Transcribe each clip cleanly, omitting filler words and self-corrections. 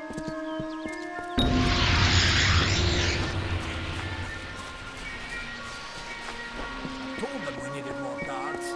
Told them we needed more guards.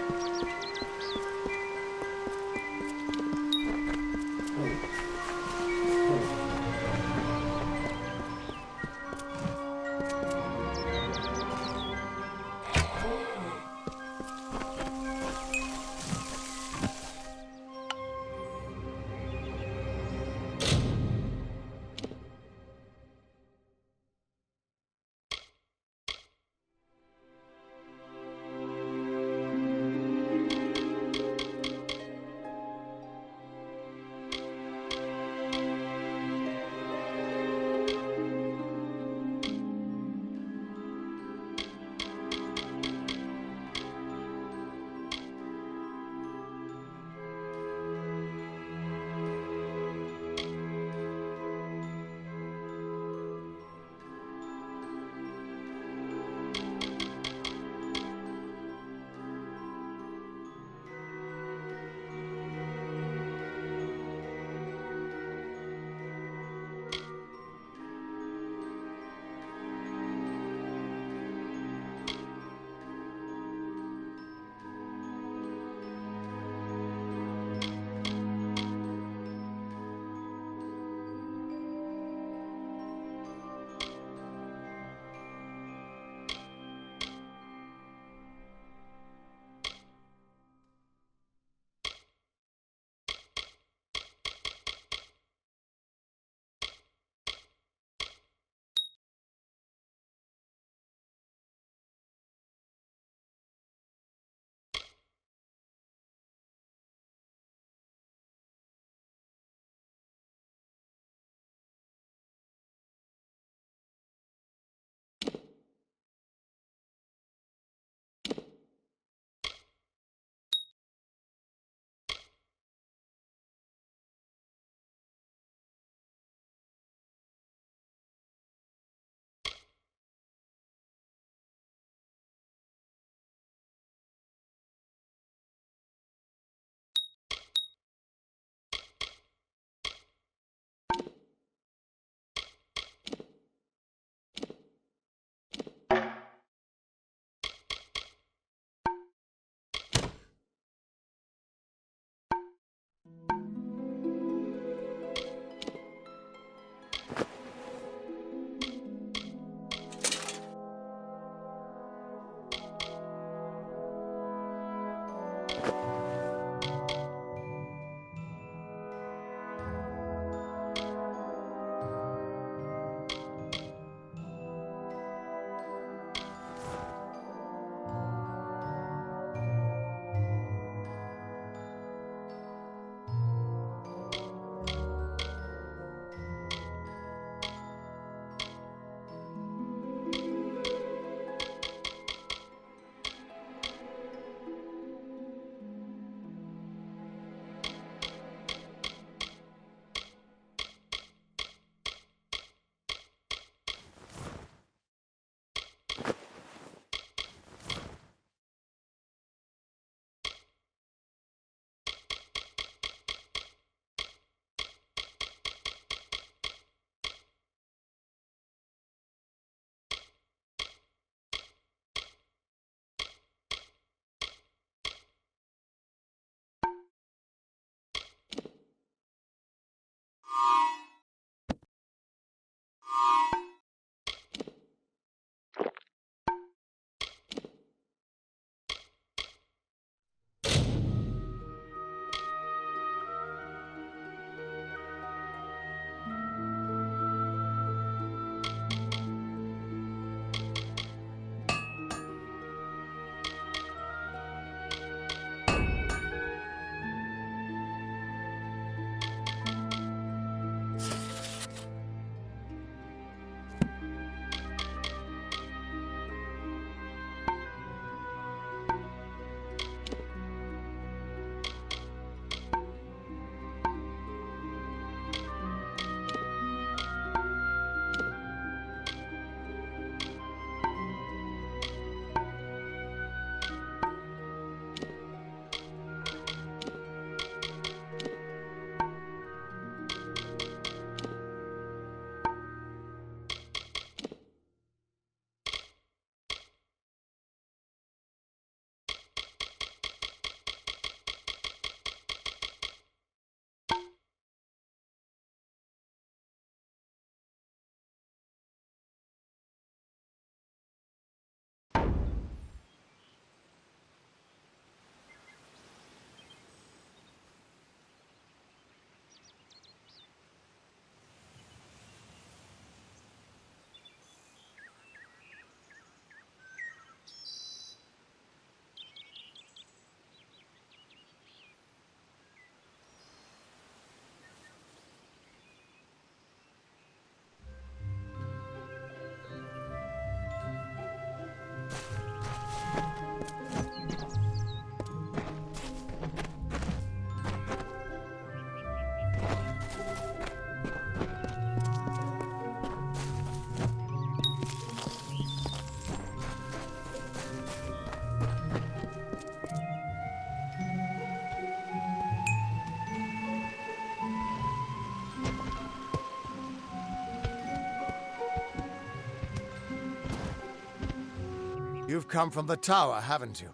You've come from the tower, haven't you?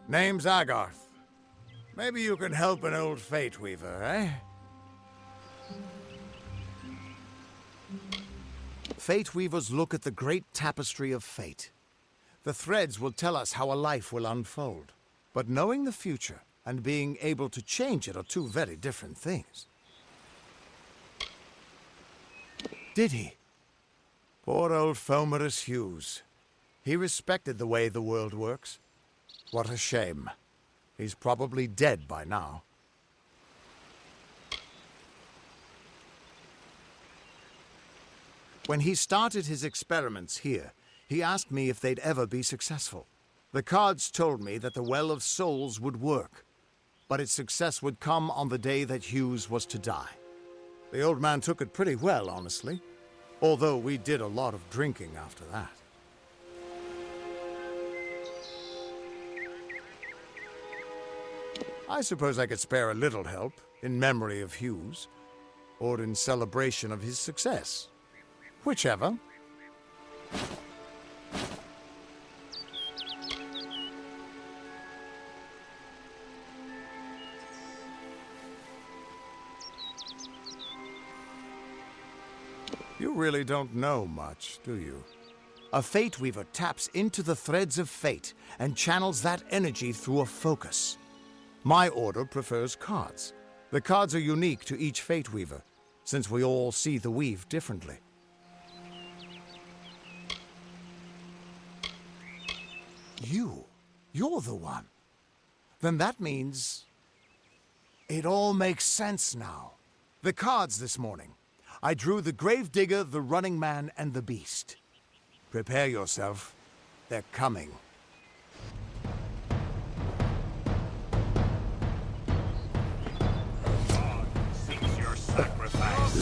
Name's Agarth. Maybe you can help an old fate weaver, eh? Fate weavers look at the great tapestry of fate. The threads will tell us how a life will unfold. But knowing the future and being able to change it are two very different things. Did he? Poor old Fomerus Hughes. He respected the way the world works. What a shame. He's probably dead by now. When he started his experiments here, he asked me if they'd ever be successful. The cards told me that the Well of Souls would work, but its success would come on the day that Hughes was to die. The old man took it pretty well, honestly, although we did a lot of drinking after that. I suppose I could spare a little help in memory of Hughes, or in celebration of his success. Whichever. You really don't know much, do you? A fate weaver taps into the threads of fate and channels that energy through a focus. My order prefers cards. The cards are unique to each fate weaver, since we all see the weave differently. You're the one. Then that means... it all makes sense now. The cards this morning. I drew the Gravedigger, the Running Man, and the Beast. Prepare yourself. They're coming. God seeks your sacrifice.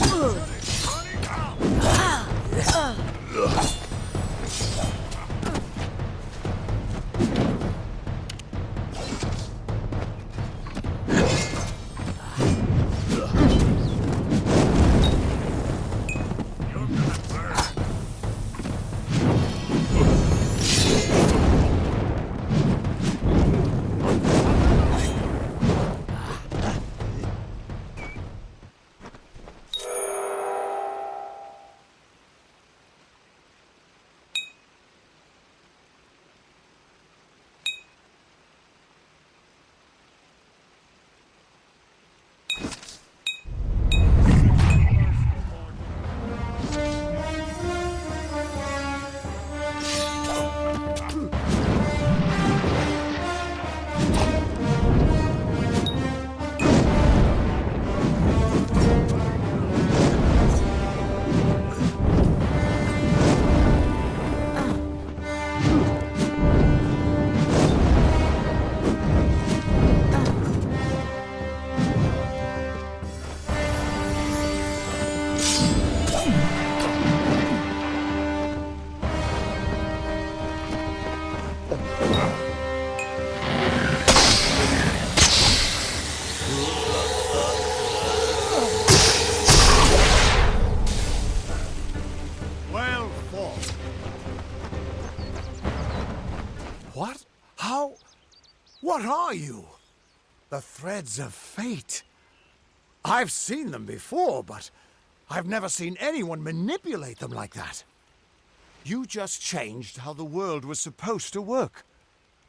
Well fought. What? How? What are you? The threads of fate. I've seen them before, but I've never seen anyone manipulate them like that. You just changed how the world was supposed to work.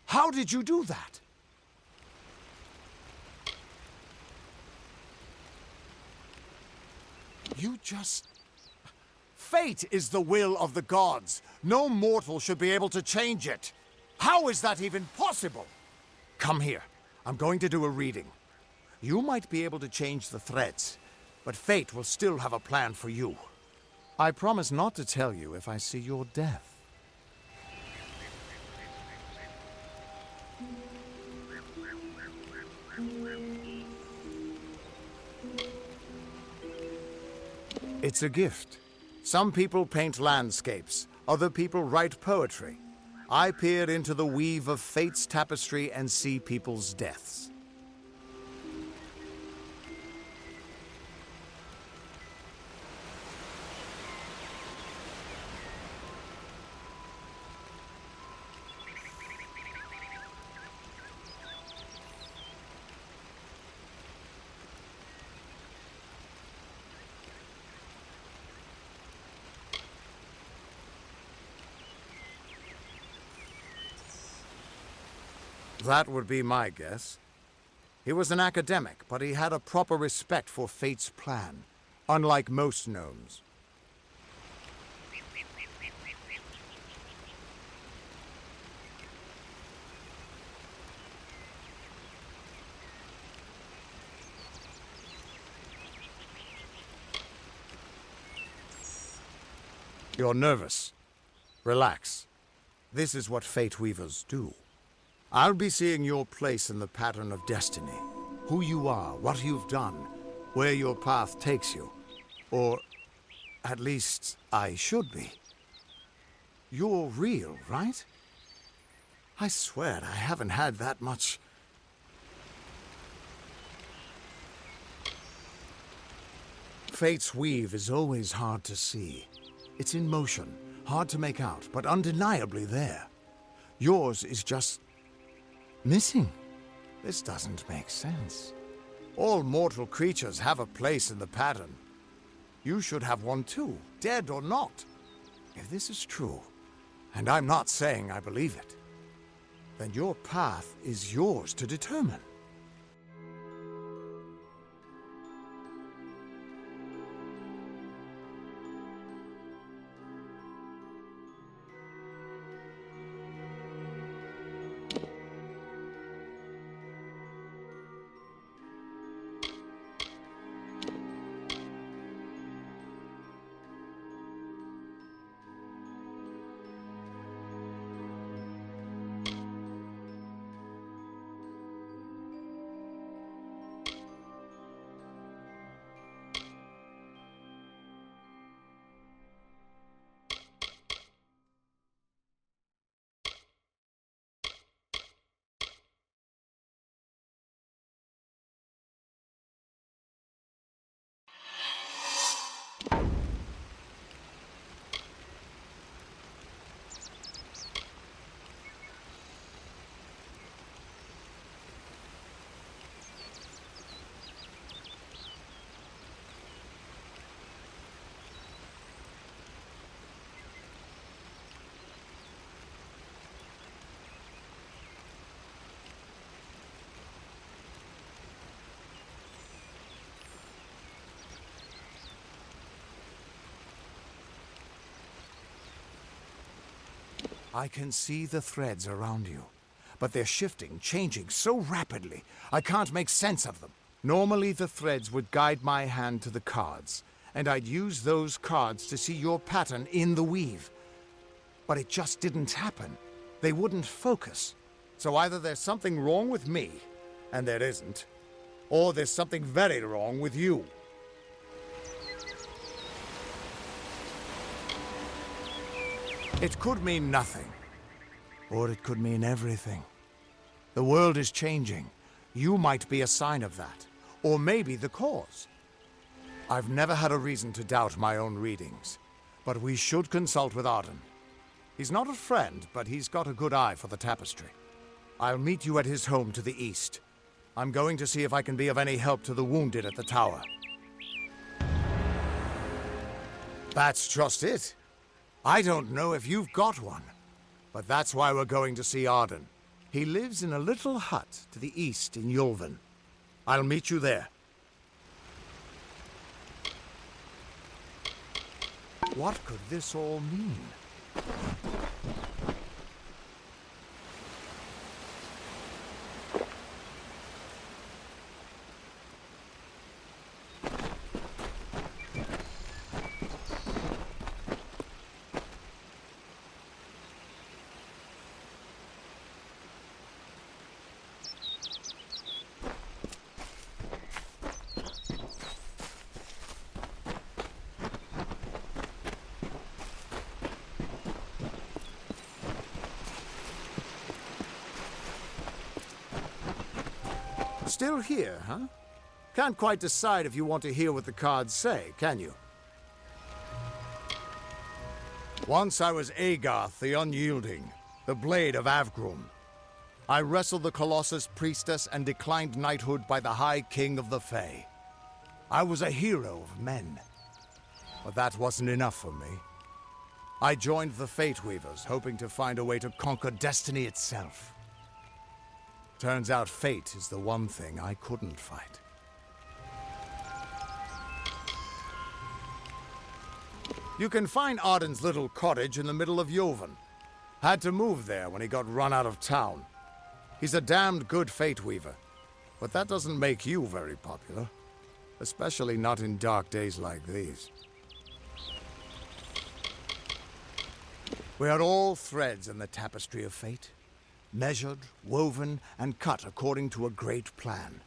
How did you do that? You just... Fate is the will of the gods. No mortal should be able to change it. How is that even possible? Come here. I'm going to do a reading. You might be able to change the threads, but fate will still have a plan for you. I promise not to tell you if I see your death. It's a gift. Some people paint landscapes, other people write poetry. I peer into the weave of fate's tapestry and see people's deaths. That would be my guess. He was an academic, but he had a proper respect for fate's plan, unlike most gnomes. You're nervous. Relax. This is what Fate Weavers do. I'll be seeing your place in the pattern of destiny. Who you are, what you've done, where your path takes you. Or, at least, I should be. You're real, right? I swear I haven't had that much... Fate's weave is always hard to see. It's in motion, hard to make out, but undeniably there. Yours is just... missing. This doesn't make sense. All mortal creatures have a place in the pattern. You should have one too, dead or not. If this is true, and I'm not saying I believe it, then your path is yours to determine. I can see the threads around you, but they're shifting, changing so rapidly, I can't make sense of them. Normally the threads would guide my hand to the cards, and I'd use those cards to see your pattern in the weave. But it just didn't happen. They wouldn't focus. So either there's something wrong with me, and there isn't, or there's something very wrong with you. It could mean nothing, or it could mean everything. The world is changing. You might be a sign of that, or maybe the cause. I've never had a reason to doubt my own readings, but we should consult with Arden. He's not a friend, but he's got a good eye for the tapestry. I'll meet you at his home to the east. I'm going to see if I can be of any help to the wounded at the tower. That's just it. I don't know if you've got one, but that's why we're going to see Arden. He lives in a little hut to the east in Yulven. I'll meet you there. What could this all mean? Still here, huh? Can't quite decide if you want to hear what the cards say, can you? Once I was Agarth the Unyielding, the Blade of Avgrum. I wrestled the Colossus Priestess and declined knighthood by the High King of the Fae. I was a hero of men. But that wasn't enough for me. I joined the Fate Weavers, hoping to find a way to conquer destiny itself. Turns out fate is the one thing I couldn't fight. You can find Arden's little cottage in the middle of Joven. Had to move there when he got run out of town. He's a damned good fate weaver, but that doesn't make you very popular. Especially not in dark days like these. We are all threads in the tapestry of fate. Measured, woven, and cut according to a great plan.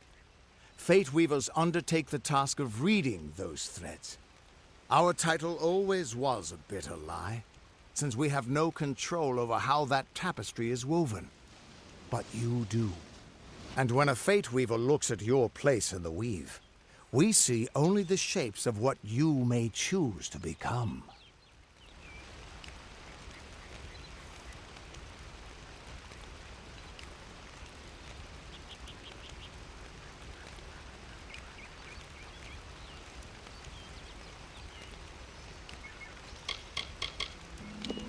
Fate weavers undertake the task of reading those threads. Our title always was a bitter lie, since we have no control over how that tapestry is woven. But you do. And when a fate weaver looks at your place in the weave, we see only the shapes of what you may choose to become.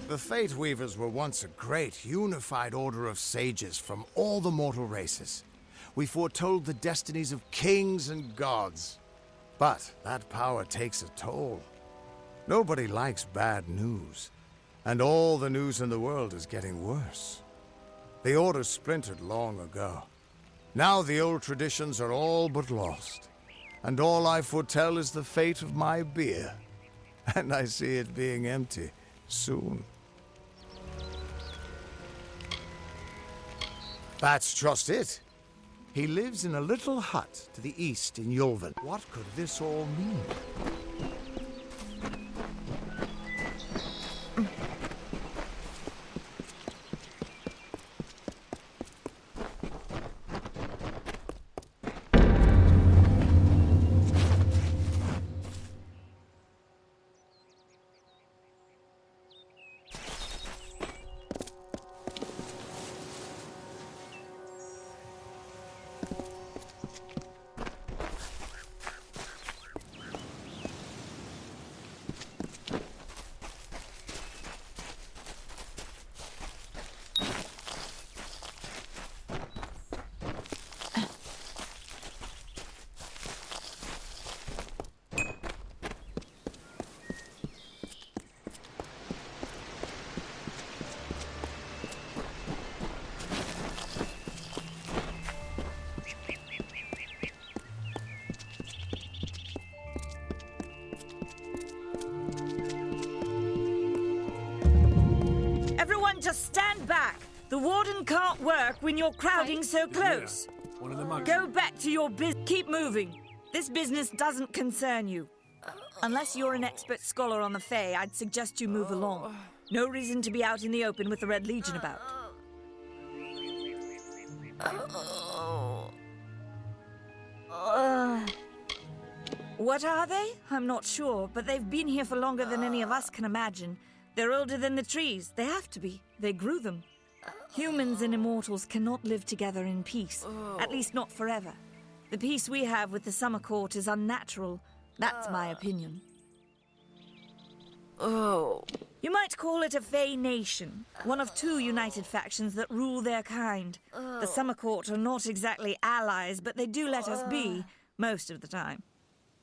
The Fate Weavers were once a great, unified order of sages from all the mortal races. We foretold the destinies of kings and gods. But that power takes a toll. Nobody likes bad news. And all the news in the world is getting worse. The Order splintered long ago. Now the old traditions are all but lost. And all I foretell is the fate of my beer. And I see it being empty soon. That's just it. He lives in a little hut to the east in Joven. What could this all mean? Just stand back. The warden can't work when you're crowding so close. Yeah, one of the monks. Go back to your Keep moving. This business doesn't concern you. Unless you're an expert scholar on the Fae, I'd suggest you move along. No reason to be out in the open with the Red Legion about. What are they? I'm not sure, but they've been here for longer than any of us can imagine. They're older than the trees. They have to be. They grew them. Humans and immortals cannot live together in peace. At least not forever. The peace we have with the Summer Court is unnatural. That's my opinion. You might call it a Fae nation. One of two united factions that rule their kind. The Summer Court are not exactly allies, but they do let us be, most of the time.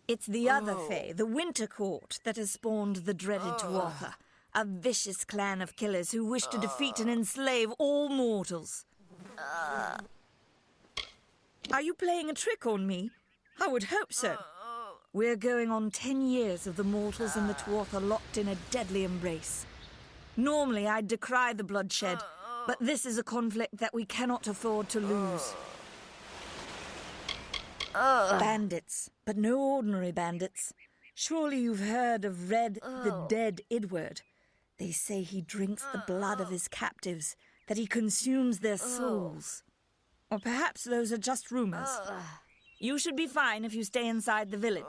It's the other Fae, the Winter Court, that has spawned the dreaded Tuatha. A vicious clan of killers who wish to defeat and enslave all mortals. Are you playing a trick on me? I would hope so. We're going on 10 years of the mortals and the Tuatha locked in a deadly embrace. Normally, I'd decry the bloodshed, but this is a conflict that we cannot afford to lose. Bandits, but no ordinary bandits. Surely you've heard of Red, the dead Idward. They say he drinks the blood of his captives, that he consumes their souls. Or perhaps those are just rumors. You should be fine if you stay inside the village.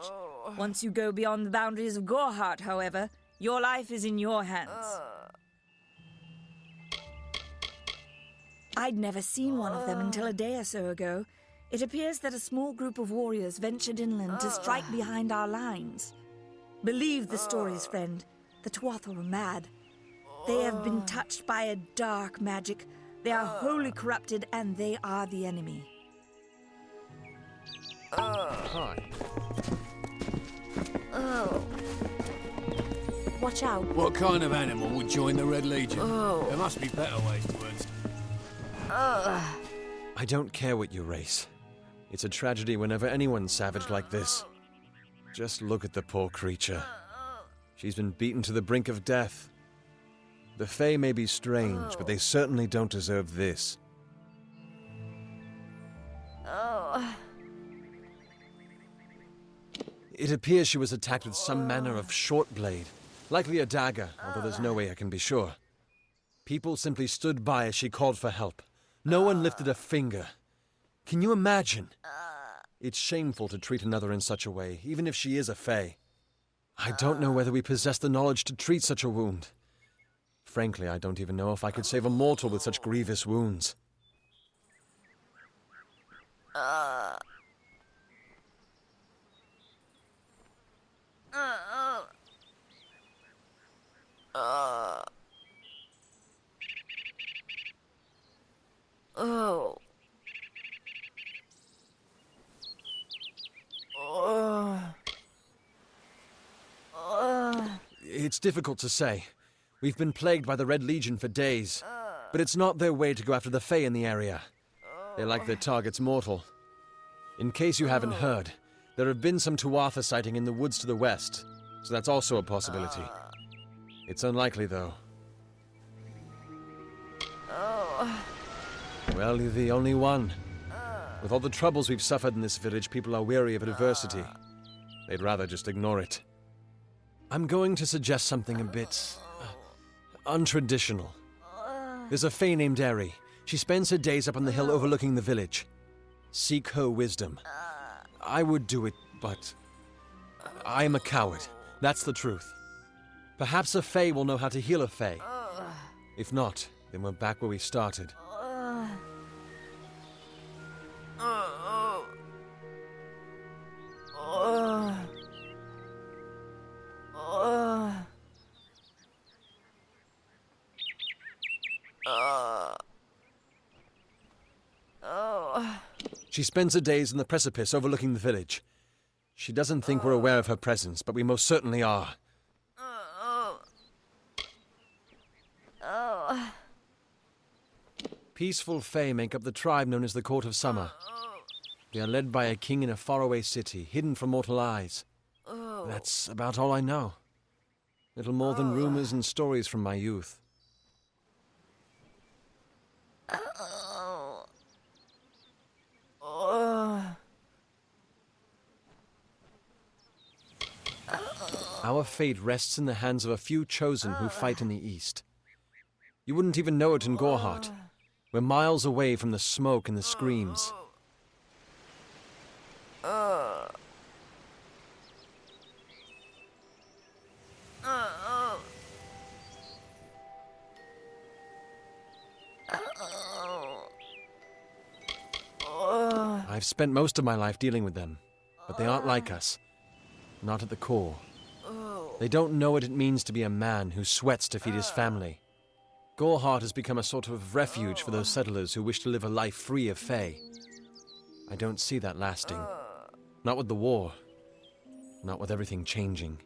Once you go beyond the boundaries of Gorhart, however, your life is in your hands. I'd never seen one of them until a day or so ago. It appears that a small group of warriors ventured inland to strike behind our lines. Believe the stories, friend. The Tuatha are mad. They have been touched by a dark magic, They are wholly corrupted, and they are the enemy. Hi. Watch out. What kind of animal would join the Red Legion? There must be better ways to earn. I don't care what you race. It's a tragedy whenever anyone's savage like this. Just look at the poor creature. She's been beaten to the brink of death. The Fae may be strange, but they certainly don't deserve this. It appears she was attacked with some manner of short blade, likely a dagger, although there's no way I can be sure. People simply stood by as she called for help. No one lifted a finger. Can you imagine? It's shameful to treat another in such a way, even if she is a Fae. I don't know whether we possess the knowledge to treat such a wound. Frankly, I don't even know if I could save a mortal with such grievous wounds. It's difficult to say. We've been plagued by the Red Legion for days, but it's not their way to go after the Fae in the area. They like their targets mortal. In case you haven't heard, there have been some Tuatha sighting in the woods to the west, so that's also a possibility. It's unlikely, though. Well, you're the only one. With all the troubles we've suffered in this village, people are weary of adversity. They'd rather just ignore it. I'm going to suggest something a bit untraditional. There's a Fae named Eri. She spends her days up on the hill overlooking the village. Seek her wisdom. I would do it, but I am a coward. That's the truth. Perhaps a Fae will know how to heal a Fae. If not, then we're back where we started. She spends her days on the precipice overlooking the village. She doesn't think we're aware of her presence, but we most certainly are. Peaceful Fae make up the tribe known as the Court of Summer. They are led by a king in a faraway city, hidden from mortal eyes. That's about all I know. Little more than rumors and stories from my youth. Our fate rests in the hands of a few chosen who fight in the east. You wouldn't even know it in Gorhart. We're miles away from the smoke and the screams. I've spent most of my life dealing with them, but they aren't like us. Not at the core. They don't know what it means to be a man who sweats to feed his family. Gorhart has become a sort of refuge for those settlers who wish to live a life free of Fae. I don't see that lasting. Not with the war. Not with everything changing.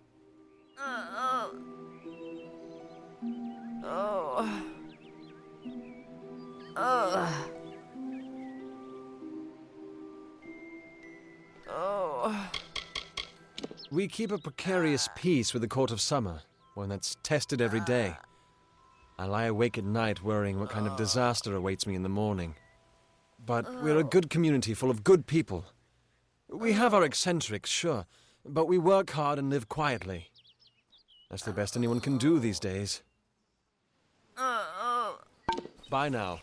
We keep a precarious peace with the Court of Summer, one that's tested every day. I lie awake at night worrying what kind of disaster awaits me in the morning. But we're a good community full of good people. We have our eccentrics, sure, but we work hard and live quietly. That's the best anyone can do these days. Bye now.